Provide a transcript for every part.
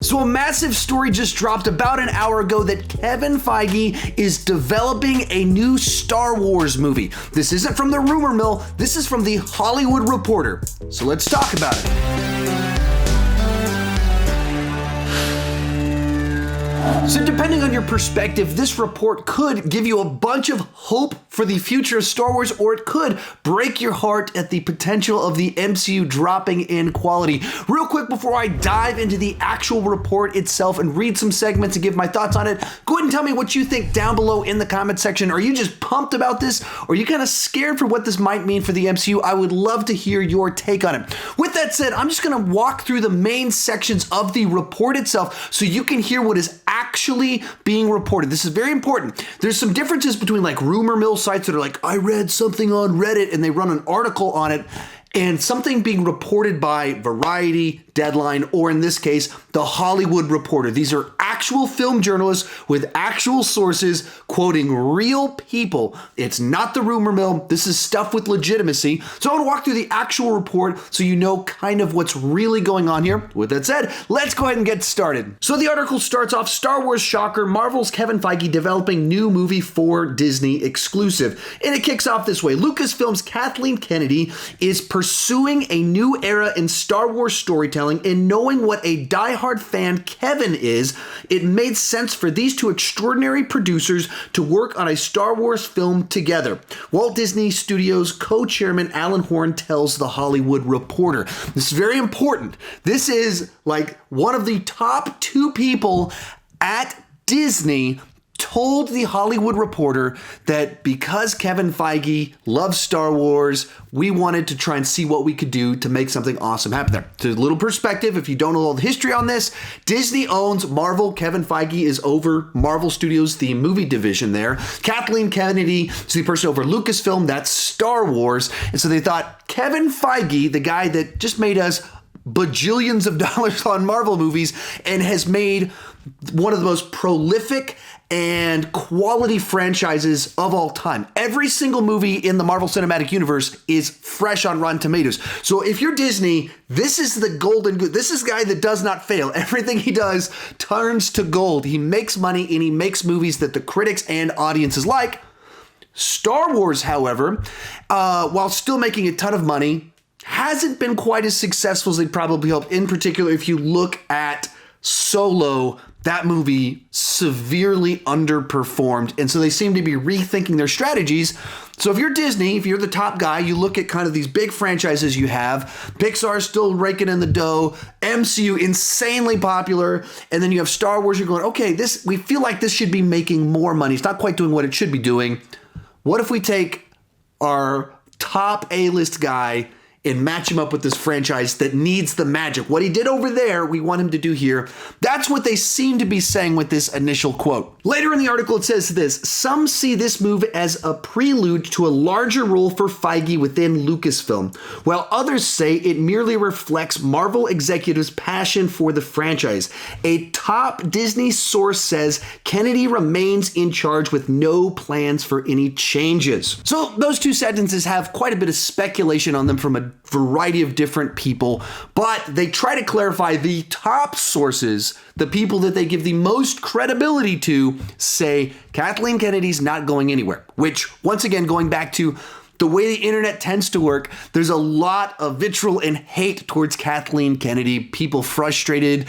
So a massive story just dropped about an hour ago that Kevin Feige is developing a new Star Wars movie. This isn't from the rumor mill, this is from the Hollywood Reporter. So let's talk about it. So depending on your perspective, this report could give you a bunch of hope for the future of Star Wars, or it could break your heart at the potential of the MCU dropping in quality. Real quick before I dive into the actual report itself and read some segments and give my thoughts on it, go ahead and tell me what you think down below in the comment section. Are you just pumped about this? Or are you kind of scared for what this might mean for the MCU? I would love to hear your take on it. With that said, I'm just going to walk through the main sections of the report itself so you can hear what is actually being reported. This is very important. There's some differences between like rumor mill sites that are like, I read something on Reddit and they run an article on it, and something being reported by Variety, Deadline, or in this case, the Hollywood Reporter. These are actual film journalists with actual sources quoting real people. It's not the rumor mill. This is stuff with legitimacy. So I want to walk through the actual report so you know kind of what's really going on here. With that said, let's go ahead and get started. So the article starts off, Star Wars shocker, Marvel's Kevin Feige developing new movie for Disney exclusive. And it kicks off this way. Lucasfilm's Kathleen Kennedy is pursuing a new era in Star Wars storytelling, and knowing what a diehard fan Kevin is, it made sense for these two extraordinary producers to work on a Star Wars film together. Walt Disney Studios co-chairman Alan Horn tells The Hollywood Reporter. This is very important. This is like one of the top two people at Disney told The Hollywood Reporter that because Kevin Feige loves Star Wars, we wanted to try and see what we could do to make something awesome happen there. To a little perspective, if you don't know all the history on this, Disney owns Marvel. Kevin Feige is over Marvel Studios, the movie division there. Kathleen Kennedy is the person over Lucasfilm, that's Star Wars. And so they thought Kevin Feige, the guy that just made us bajillions of dollars on Marvel movies and has made one of the most prolific and quality franchises of all time. Every single movie in the Marvel Cinematic Universe is fresh on Rotten Tomatoes. So if you're Disney, this is the golden goose. This is a guy that does not fail. Everything he does turns to gold. He makes money and he makes movies that the critics and audiences like. Star Wars, however, while still making a ton of money, hasn't been quite as successful as they probably hoped. In particular, if you look at Solo, that movie severely underperformed, and so they seem to be rethinking their strategies. So if you're Disney, if you're the top guy, you look at kind of these big franchises you have. Pixar still raking in the dough, MCU insanely popular, and then you have Star Wars. You're going, okay, we feel like this should be making more money. It's not quite doing what it should be doing. What if we take our top A-list guy and match him up with this franchise that needs the magic? What he did over there, we want him to do here. That's what they seem to be saying with this initial quote. Later in the article, it says this: some see this move as a prelude to a larger role for Feige within Lucasfilm, while others say it merely reflects Marvel executives' passion for the franchise. A top Disney source says Kennedy remains in charge with no plans for any changes. So those two sentences have quite a bit of speculation on them from a variety of different people, but they try to clarify the top sources, the people that they give the most credibility to, say Kathleen Kennedy's not going anywhere. Which, once again, going back to the way the internet tends to work, there's a lot of vitriol and hate towards Kathleen Kennedy. People frustrated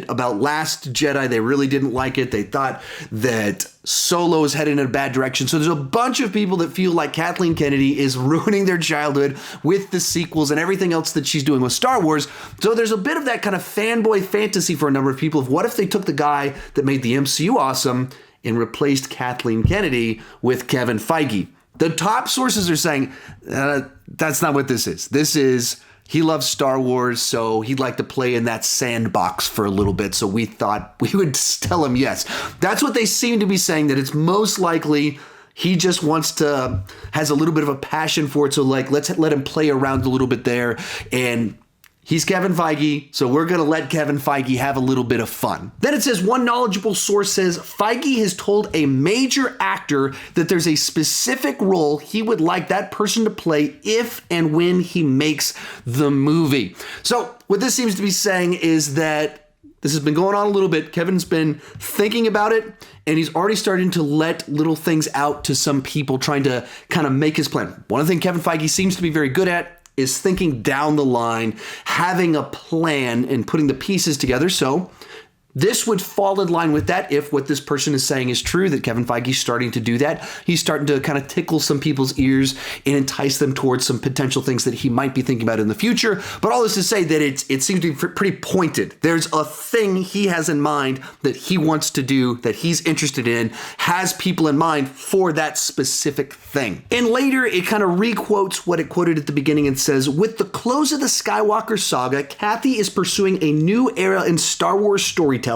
about Last Jedi, they really didn't like it. They thought that Solo is heading in a bad direction. So there's a bunch of people that feel like Kathleen Kennedy is ruining their childhood with the sequels and everything else that she's doing with Star Wars. So there's a bit of that kind of fanboy fantasy for a number of people of what if they took the guy that made the MCU awesome and replaced Kathleen Kennedy with Kevin Feige. The top sources are saying, that's not what this is. This is, he loves Star Wars, so he'd like to play in that sandbox for a little bit. So we thought we would tell him yes. That's what they seem to be saying, that it's most likely he just has a little bit of a passion for it. So like, let's let him play around a little bit there. And he's Kevin Feige, so we're going to let Kevin Feige have a little bit of fun. Then it says, one knowledgeable source says, Feige has told a major actor that there's a specific role he would like that person to play if and when he makes the movie. So what this seems to be saying is that This has been going on a little bit. Kevin's been thinking about it, and he's already starting to let little things out to some people, trying to kind of make his plan. One of the things Kevin Feige seems to be very good at is thinking down the line, having a plan and putting the pieces together. So this would fall in line with that if what this person is saying is true, that Kevin Feige's starting to do that. He's starting to kind of tickle some people's ears and entice them towards some potential things that he might be thinking about in the future. But all this to say that it seems to be pretty pointed. There's a thing he has in mind that he wants to do, that he's interested in, has people in mind for that specific thing. And later, it kind of re-quotes what it quoted at the beginning and says, with the close of the Skywalker saga, Kathy is pursuing a new era in Star Wars storytelling.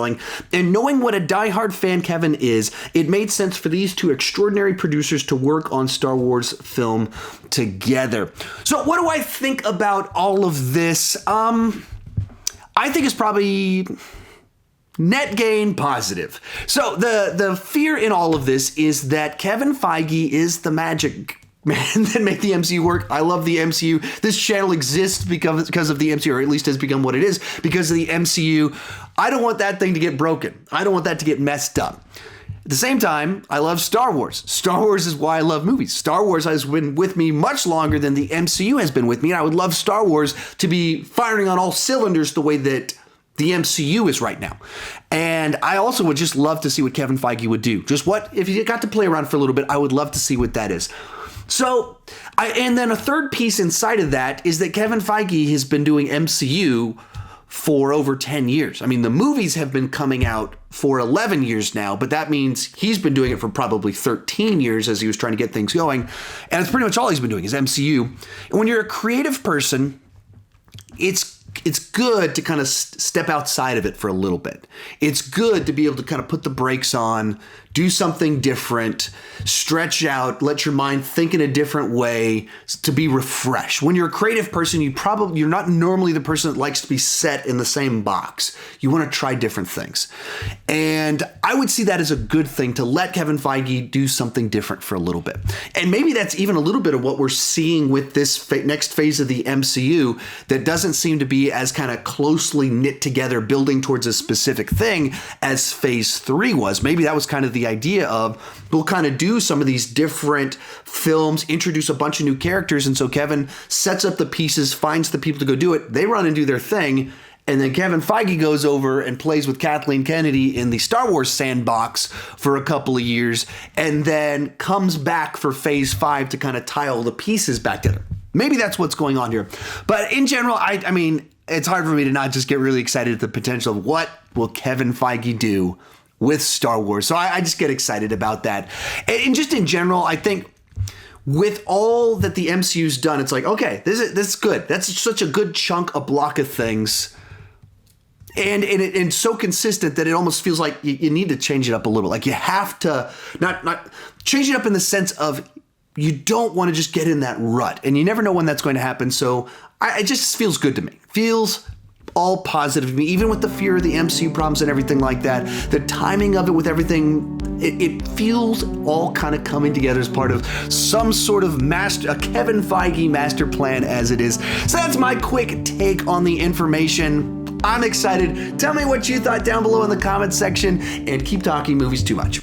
And knowing what a diehard fan Kevin is, it made sense for these two extraordinary producers to work on Star Wars film together. So what do I think about all of this? I think it's probably net gain positive. So the fear in all of this is that Kevin Feige is the magic man that make the MCU work. I love the MCU. This channel exists because of the MCU, or at least has become what it is because of the MCU. I don't want that thing to get broken. I don't want that to get messed up. At the same time, I love Star Wars. Star Wars is why I love movies. Star Wars has been with me much longer than the MCU has been with me. And I would love Star Wars to be firing on all cylinders the way that the MCU is right now. And I also would just love to see what Kevin Feige would do. Just what, if he got to play around for a little bit, I would love to see what that is. So, and then a third piece inside of that is that Kevin Feige has been doing MCU for over 10 years. I mean, the movies have been coming out for 11 years now, but that means he's been doing it for probably 13 years as he was trying to get things going. And it's pretty much all he's been doing is MCU. And when you're a creative person, it's good to kind of step outside of it for a little bit. It's good to be able to kind of put the brakes on, do something different, stretch out, let your mind think in a different way, to be refreshed. When you're a creative person, you're not normally the person that likes to be set in the same box. You want to try different things. And I would see that as a good thing, to let Kevin Feige do something different for a little bit. And maybe that's even a little bit of what we're seeing with this next phase of the MCU that doesn't seem to be as kind of closely knit together, building towards a specific thing as phase 3 was. Maybe that was kind of the idea of, we'll kind of do some of these different films, introduce a bunch of new characters. And so Kevin sets up the pieces, finds the people to go do it. They run and do their thing. And then Kevin Feige goes over and plays with Kathleen Kennedy in the Star Wars sandbox for a couple of years, and then comes back for phase 5 to kind of tie all the pieces back together. Maybe that's what's going on here. But in general, I mean, it's hard for me to not just get really excited at the potential of what will Kevin Feige do with Star Wars. So I just get excited about that. And just in general, I think with all that the MCU's done, it's like, okay, this is good. That's such a good chunk, a block of things. And so consistent that it almost feels like you need to change it up a little. Like you have to not change it up in the sense of you don't want to just get in that rut, and you never know when that's going to happen. So it just feels good to me. Feels all positive to me, even with the fear of the MCU problems and everything like that. The timing of it with everything, it feels all kind of coming together as part of some sort of a Kevin Feige master plan as it is. So that's my quick take on the information. I'm excited. Tell me what you thought down below in the comments section, and keep talking movies too much.